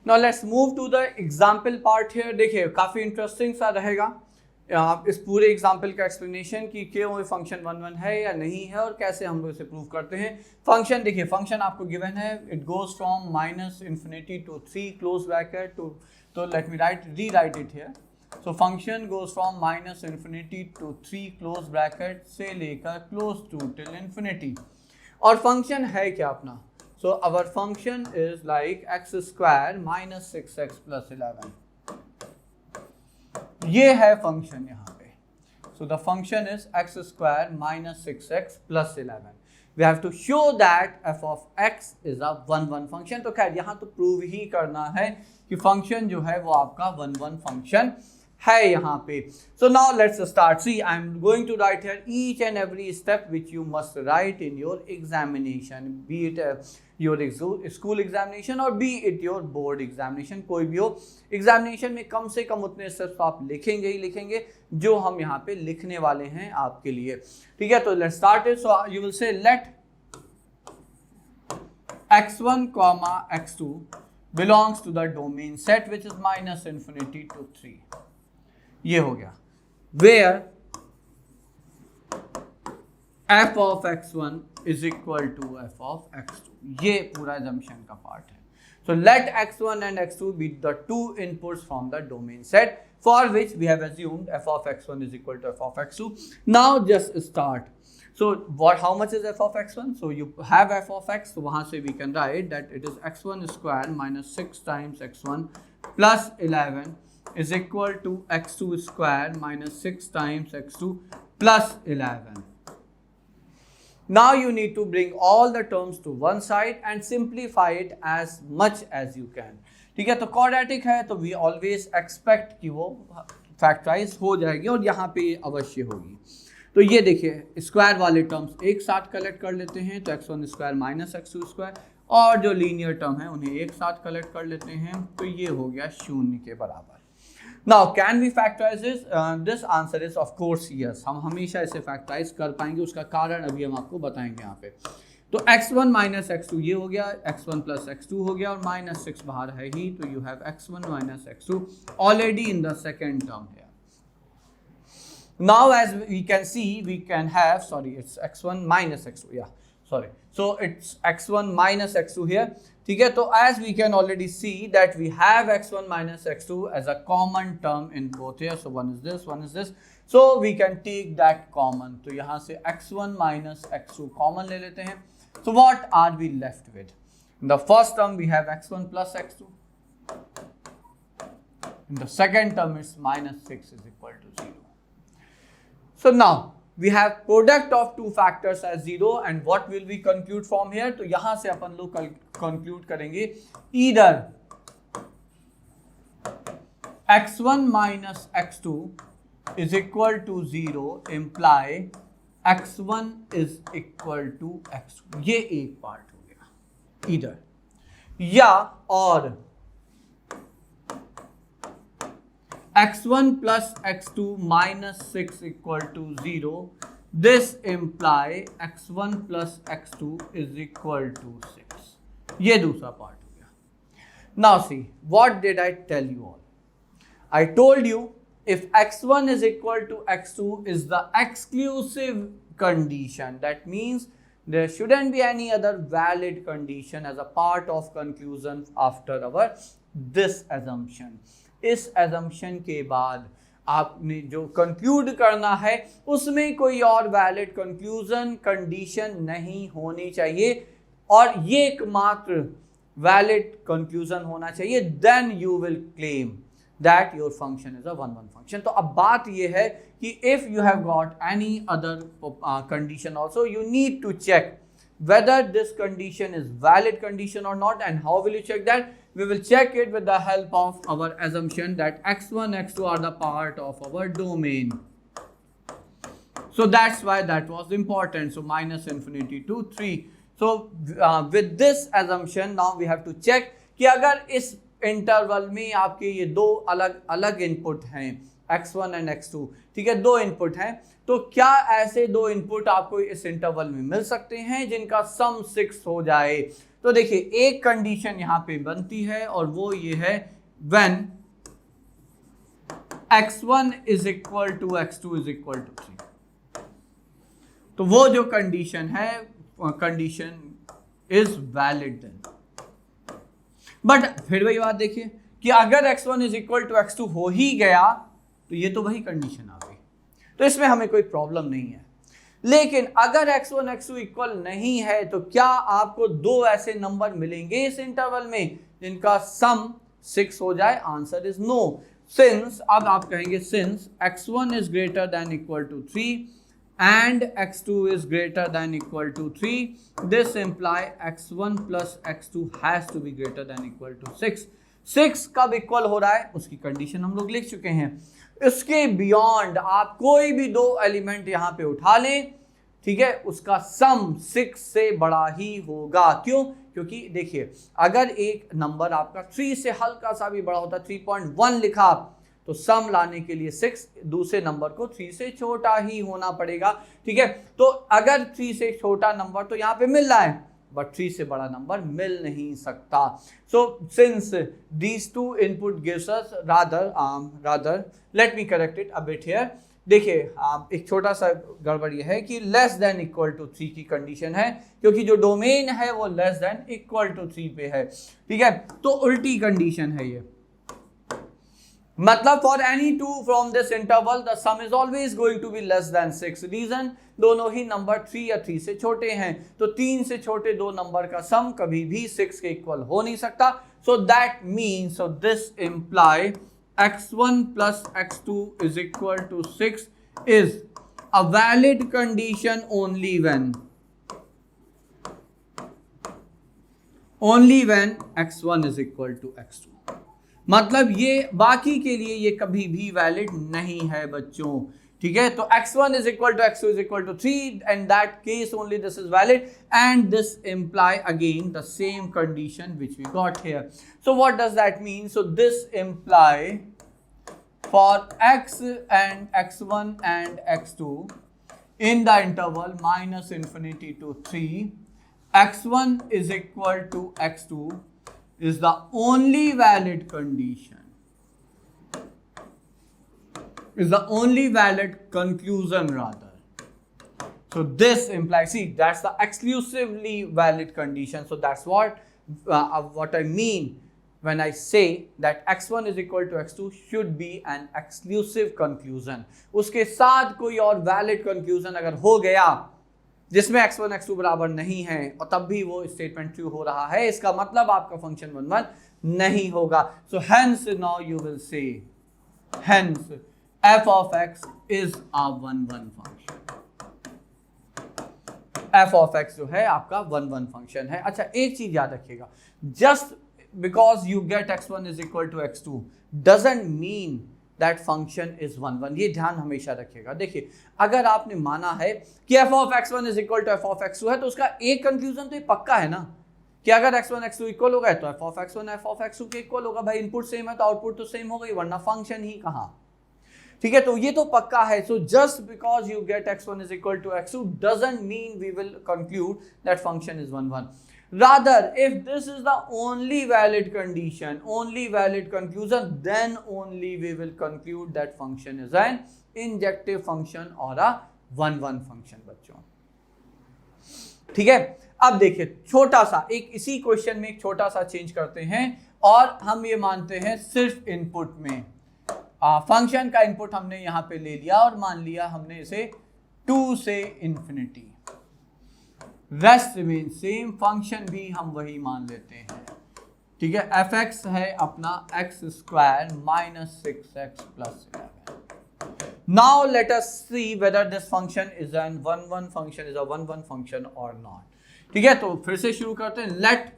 Now let's move to the example part here. देखिए काफ़ी interesting सा रहेगा इस पूरे एग्जाम्पल का एक्सप्लेनेशन कि क्यों फंक्शन 1 1 है या नहीं है और कैसे हम लोग इसे प्रूव करते हैं। फंक्शन देखिए, फंक्शन आपको गिवन है, it goes from -∞ to 3 close bracket to, तो let me rewrite it here. So function goes from -∞ to 3 close bracket से लेकर क्लोज टू टिल इंफिनिटी। और फंक्शन है क्या अपना? So our function is like x² - 6x + 11। ये है function यहाँ पे। So the function is x² - 6x + 11। We have to show that f of x is a 1 1 function. तो खैर यहाँ तो प्रूव ही करना है कि फंक्शन जो है वो आपका 1 1 फंक्शन है यहाँ पे। So now let's start. See I am going to write here each and every step which you must write in your examination, be it your school examination और be it your board examination. कोई भी हो examination में कम से कम उतने steps आप लिखेंगे ही लिखेंगे जो हम यहाँ पे लिखने वाले हैं आपके लिए। ठीक है, तो let's start it. So you will say let x1, x2 belongs to the domain set which is -∞ to 3। ये हो गया where f of x1 is equal to f of x2। ये पूरा assumption का पार्ट है। So let x1 and x2 be the two inputs from the domain set for which we have assumed f of x1 is equal to f of x2। Now just start। So how much is f of x1? So you have f of x, so वहाँ से we can write that it is x1² - 6 times x1 plus 11 is equal to x2² - 6 times x2 plus 11। Now you need to bring all the terms to one side and simplify it as much as you can। ठीक है, तो quadratic है तो we always expect कि वो factorise हो जाएगी और यहाँ पे अवश्य होगी। तो ये देखिए स्क्वायर वाले टर्म्स एक साथ कलेक्ट कर लेते हैं, तो x1² - x2², और जो लीनियर टर्म है उन्हें एक साथ कलेक्ट कर लेते हैं, तो ये हो गया 0 के बराबर। Now can we factorise this? Answer is of course yes. हम हमेशा इसे फैक्टराइज कर पाएंगे, उसका कारण अभी हम आपको बताएंगे यहाँ पे। तो x1 - x2 ये हो गया, x1 + x2 हो गया और -6 बाहर है ही, तो you have x1 - x2 already in the second term है। Now as we can see we can have, sorry it's x1 - x2, yeah sorry, so it's x1 - x2 here। ठीक है, तो as we can already see that we have x1 - x2 as a common term in both here, so one is this, one is this, so we can take that common। तो यहाँ से x1 - x2 common ले लेते हैं। So what are we left with? In the first term we have x1 + x2, in the second term it's -6 is equal to 0। So now we have product of two factors as 0 and what will we conclude from here? तो यहां से अपन लोग conclude करेंगे either x1 - x2 is equal to 0 imply x1 is equal to x2। ये एक part हो गया either, या और x1 plus x2 minus 6 equal to 0, this imply x1 plus x2 is equal to 6। ये दूसरा पार्ट हो गया। Now see, what did I tell you all? I told you if x1 is equal to x2 is the exclusive condition, that means there shouldn't be any other valid condition as a part of conclusion after our this assumption। इस assumption के बाद आपने जो conclude करना है उसमें कोई और valid conclusion condition नहीं होनी चाहिए और ये एकमात्र valid conclusion होना चाहिए, then you will claim that your function is a 1 1 function। तो अब बात ये है कि if you have got any other condition also, you need to check whether this condition is valid condition or not। and how will you check that? We will check it with the help of our assumption that x1 x2 are the part of our domain। So that's why that was important। So -∞ to 3। So with this assumption now we have to check कि अगर इस interval में आपके ये दो अलग अलग input हैं x1 and x2, ठीक है, दो इनपुट हैं, तो क्या ऐसे दो इनपुट आपको इस इंटरवल में मिल सकते हैं जिनका सम 6 हो जाए? तो देखिए एक कंडीशन यहां पे बनती है और वो ये है when x1 is equal to x2 is equal to 3। तो वो जो कंडीशन है, condition is valid then. But फिर वही बात देखिए कि अगर x1 is equal to x2 हो ही गया तो ये तो वही कंडीशन आ गई, तो इसमें हमें कोई प्रॉब्लम नहीं है। लेकिन अगर x1 x2 इक्वल नहीं है तो क्या आपको दो ऐसे नंबर मिलेंगे इस इंटरवल में जिनका सम 6 हो जाए? Answer is no. सिंस, अब आप कहेंगे since x1 is greater than equal to 3 and x2 is greater than equal to 3, this imply x1 plus x2 has to be greater than equal to 6। 6 कब equal हो रहा है उसकी condition हम लोग लिख चुके हैं। इसके बियॉन्ड आप कोई भी दो एलिमेंट यहां पे उठा लें, ठीक है, उसका सम 6 से बड़ा ही होगा। क्यों? क्योंकि देखिए अगर एक नंबर आपका 3 से हल्का सा भी बड़ा होता, 3.1 लिखा, तो सम लाने के लिए 6 दूसरे नंबर को 3 से छोटा ही होना पड़ेगा, ठीक है। तो अगर 3 से छोटा नंबर तो यहाँ पे मिल रहा है, बट 3 से बड़ा नंबर मिल नहीं सकता। So since these two input gives us rather let me correct it a bit here. देखिए एक छोटा सा गड़बड़ ये है कि लेस देन इक्वल टू 3 की कंडीशन है, क्योंकि जो डोमेन है वो लेस देन इक्वल टू 3 पे है, ठीक है। तो उल्टी कंडीशन है ये, मतलब for any two from this interval the sum is always going to be less than 6। Reason, दोनों ही नंबर 3 या 3 से छोटे हैं, तो 3 से छोटे दो नंबर का सम कभी भी 6 के इक्वल हो नहीं सकता। So that means, so this imply x1 plus x2 is equal to 6 is a valid condition only when x1 is equal to x2। मतलब ये बाकी के लिए ये कभी भी वैलिड नहीं है बच्चों, ठीक है। तो x1 is equal to x2 is equal to 3 and that case only this is valid, and this imply again the same condition which we got here। So what does that mean? So this imply for x and x1 and x2 in the interval minus infinity to 3, x1 is equal to x2 is the only valid condition, is the only valid conclusion rather। So this implies, see, that's the exclusively valid condition। So that's what I mean when I say that x1 is equal to x2 should be an exclusive conclusion। उसके साथ कोई और valid conclusion अगर हो गया जिसमें x1 x2 बराबर नहीं है और तब भी वो स्टेटमेंट ट्रू हो रहा है, इसका मतलब आपका फंक्शन 1 1 नहीं होगा। So hence now you will से hence f of x is a 1 1 function. f of x जो है आपका 1 1 फंक्शन है। अच्छा एक चीज याद रखिएगा, just because you get x1 is equal to x2 doesn't mean that function is 1 1। ये ध्यान हमेशा रखिएगा। देखिए अगर आपने माना है कि f of x1 is equal to f of x2 है, तो उसका एक कंक्लूजन तो ये पक्का है ना कि अगर x1 x2 इक्वल होगा तो f of x1 f of x2 के इक्वल होगा। भाई इनपुट सेम है तो आउटपुट तो सेम हो गई, वरना फंक्शन ही कहाँ, ठीक है। तो ये तो पक्का है। So just because you get x1 is equal to x2 doesn't mean we will conclude that function is 1 1। Rather, if this is the only valid condition, only valid conclusion, then only we will conclude that function is an injective function or a 1 1 function बच्चों, ठीक है। अब देखिए छोटा सा एक इसी question में एक छोटा सा चेंज करते हैं और हम ये मानते हैं सिर्फ इनपुट में फंक्शन का इनपुट हमने यहाँ पे ले लिया और मान लिया हमने इसे 2 से infinity, rest remain same, function भी हम वही मान लेते हैं, ठीक है। एफ एक्स है अपना x square minus 6x plus 11। Now let us see whether this function is an 1 1 function, is a 1 1 function और नॉट, ठीक है। तो फिर से शुरू करते हैं। Let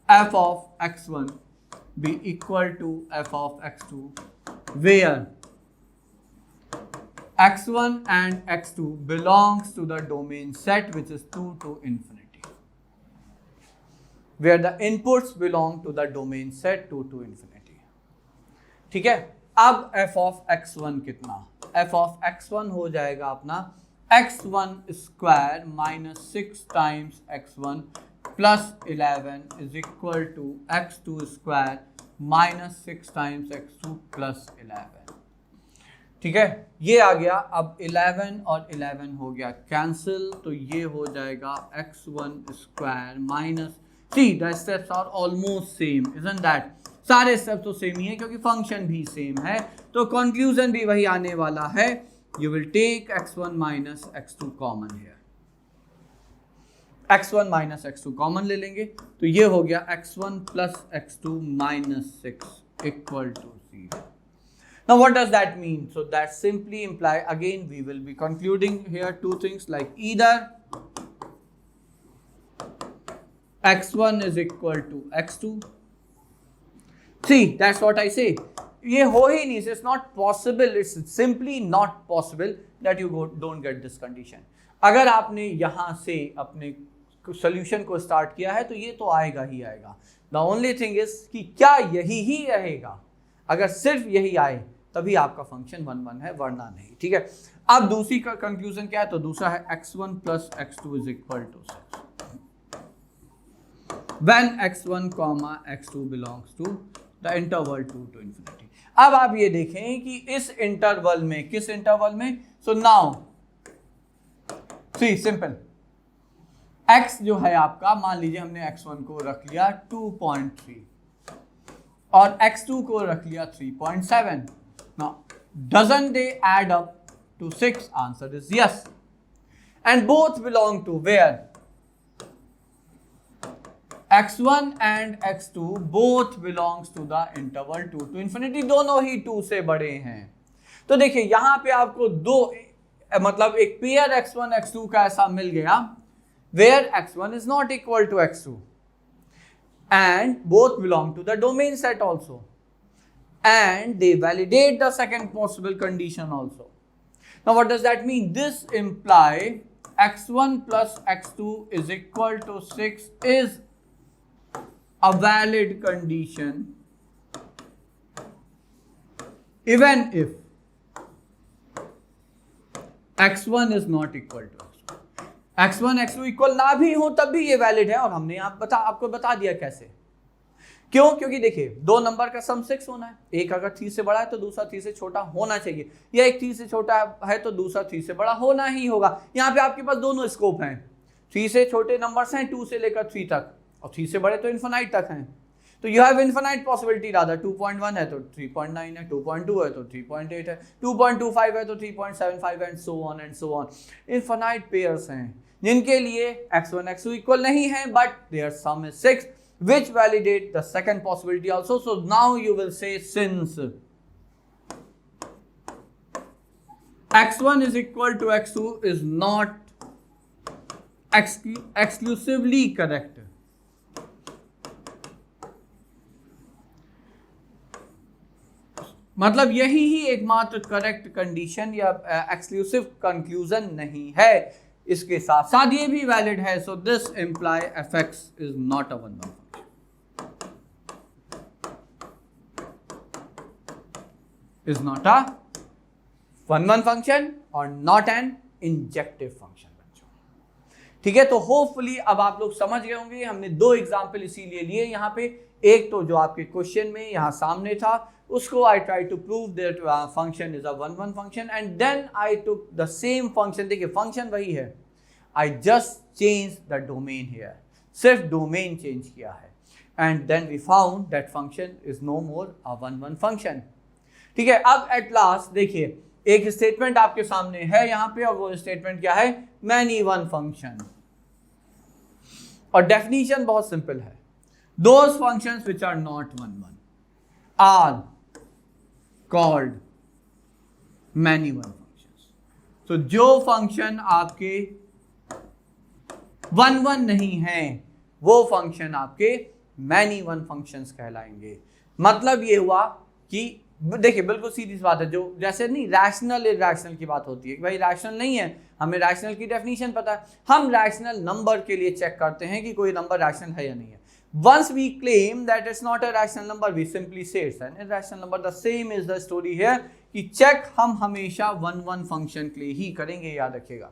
f of x1 be equal to f of x2 where x1 and x2 belongs to the domain set which is 2 to infinity, where the inputs belong to the domain set 2 to infinity, ठीक है। अब f of x1 कितना, f of x1 हो जाएगा अपना x1 square minus 6 times x1 plus 11 is equal to x2 square minus 6 times x2 plus 11। ठीक है, ये आ गया। अब 11 और 11 हो गया कैंसिल, तो ये हो जाएगा x1 square minus, see the steps are almost same, isn't that? सारे स्टेप्स तो सेम ही है क्योंकि फंक्शन भी सेम है, तो कंक्लूजन भी वही आने वाला है। You will take x1 minus x2 common here, x1 minus x2 common ले लेंगे, तो ये हो गया x1 plus x2 minus 6 equal to 0। Now what does that mean? So that simply imply, again we will be concluding here two things, like either x1 is equal to x2. See, that's what I say. ये हो ही नहीं, it's not possible, it's simply not possible that you don't get this condition. अगर आपने यहाँ से अपने solution को start किया है तो ये तो आएगा ही आएगा। The only thing is कि क्या यही ही रहेगा? अगर सिर्फ यही आए तभी आपका फंक्शन 1 1 है, वरना नहीं। ठीक है, अब दूसरी का कंक्लूजन क्या है? तो दूसरा है x1 plus x2 is equal to 6 when x1 x2 belongs to the interval 2 to infinity। अब आप ये देखें कि इस इंटरवल में, किस इंटरवल में? So now see simple, x जो है आपका, मान लीजिए हमने x1 को रख लिया 2.3 और x2 को रख लिया 3.7। Now, doesn't they add up to 6? Answer is yes. And both belong to where? x1 and x2 both belongs to the interval 2 to infinity, दोनों ही 2 से बड़े हैं। तो देखिए यहां पे आपको दो, मतलब एक पेयर x1 x2 का ऐसा मिल गया where x1 is not equal to x2 and both belong to the domain set also, and they validate the second possible condition also. Now what does that mean? This imply x1 plus x2 is equal to 6 is a valid condition even if x1 is not equal to x2। x1 x2 equal ना भी हो तब भी ये valid है, और हमने आपको बता दिया कैसे। क्यों? क्योंकि देखिए दो नंबर का सम 6 होना है, एक अगर 3 से बड़ा है तो दूसरा 3 से छोटा होना चाहिए, या एक 3 से छोटा है तो दूसरा 3 से बड़ा होना ही होगा। यहाँ पे आपके पास दोनों स्कोप हैं, 3 से छोटे नंबर्स हैं 2 से लेकर 3 तक, और 3 से बड़े तो इन्फिनाइट तक हैं। तो you have infinite possibility, rather 2.1 है तो 3.9 है, 2.2 है तो 3.8 है, 2.25 है तो 3.75 and so on and so on. Infinite pairs हैं जिनके लिए x1 x2 इक्वल नहीं है, but there sum is 6 which validate the second possibility also. So now you will say, since x1 is equal to x2 is not exclusively correct, मतलब यही ही एकमात्र correct condition या exclusive conclusion नहीं है, इसके साथ साथ ये भी वैलिड है। So this imply fx is not a 1 1 is not a 1 1 function or not an injective function बच्चों। ठीक है, तो होपफुली अब आप लोग समझ गए होंगे। हमने दो एग्जांपल इसीलिए लिए यहाँ पे, एक तो जो आपके क्वेश्चन में यहाँ सामने था उसको I try to prove that function is a 1 1 function, and then I took the same function. देखिए फंक्शन वही है, I just change the domain here, सिर्फ डोमेन चेंज किया है, and then we found that function is no more a 1 1 function. ठीक है, अब at last देखिए एक स्टेटमेंट आपके सामने है यहाँ पे, और वो स्टेटमेंट क्या है? Many one function. और डेफिनेशन बहुत सिंपल है, those functions which are not 1 1 are called many one functions. तो जो फंक्शन आपके 1 1 नहीं है वो फंक्शन आपके मैनी वन फंक्शंस कहलाएंगे। मतलब ये हुआ कि देखिए बिल्कुल सीधी सी बात है, जो जैसे नहीं रैशनल इरैशनल की बात होती है कि भाई रैशनल नहीं है, हमें रैशनल की डेफिनेशन पता है, हम रैशनल नंबर के लिए चेक करते हैं कि कोई नंबर रैशनल है या नहीं है। Once we claim that it's not a rational number, we simply say it's an irrational number. The same is the story here कि चेक हम हमेशा 1 1 फंक्शन के लिए ही करेंगे, याद रखिएगा,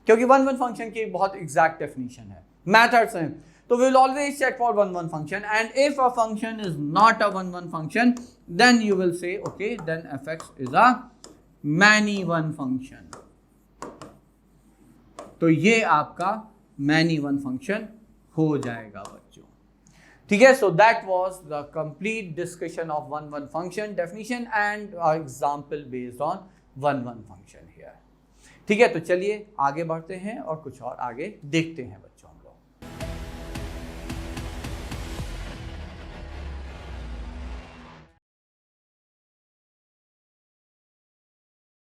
क्योंकि 1 1 फंक्शन की बहुत एग्जैक्ट डेफिनेशन है। मेथड्स हैं. So we will always check for 1-1 function, and if a function is not a 1-1 function, then you will say okay, then fx is a many one function. तो ये आपका many one function हो जाएगा बच्चों. ठीक है. So that was the complete discussion of 1-1 function definition and example based on 1-1 function here. ठीक है. तो चलिए आगे बढ़ते हैं और कुछ और आगे देखते हैं.